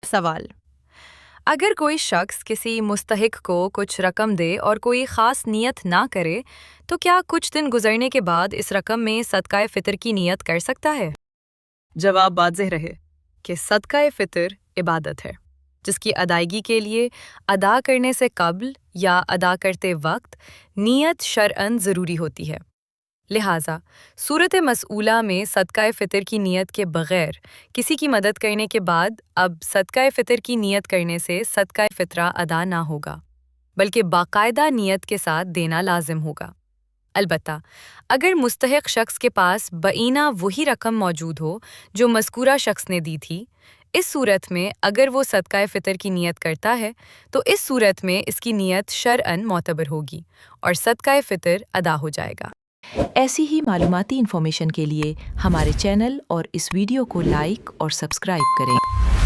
سوال: اگر کوئی شخص کسی مستحق کو کچھ رقم دے اور کوئی خاص نیت نہ کرے تو کیا کچھ دن گزرنے کے بعد اس رقم میں صدقہ فطر کی نیت کر سکتا ہے؟ جواب واضح رہے کہ صدقہ فطر عبادت ہے جس کی ادائیگی کے لیے ادا کرنے سے قبل یا ادا کرتے وقت نیت شرعاً ضروری ہوتی ہے۔ لہٰذا صورت مسئولہ میں صدقہ فطر کی نیت کے بغیر کسی کی مدد کرنے کے بعد اب صدقہ فطر کی نیت کرنے سے صدقہ فطرہ ادا نہ ہوگا بلکہ باقاعدہ نیت کے ساتھ دینا لازم ہوگا۔ البتہ اگر مستحق شخص کے پاس بعینہ وہی رقم موجود ہو جو مذکورہ شخص نے دی تھی، اس صورت میں اگر وہ صدقہ فطر کی نیت کرتا ہے تو اس صورت میں اس کی نیت شرعاً معتبر ہوگی اور صدقہ فطر ادا ہو جائے گا۔ ایسی ہی معلوماتی انفارمیشن کے لیے ہمارے چینل اور اس ویڈیو کو لائک اور سبسکرائب کریں۔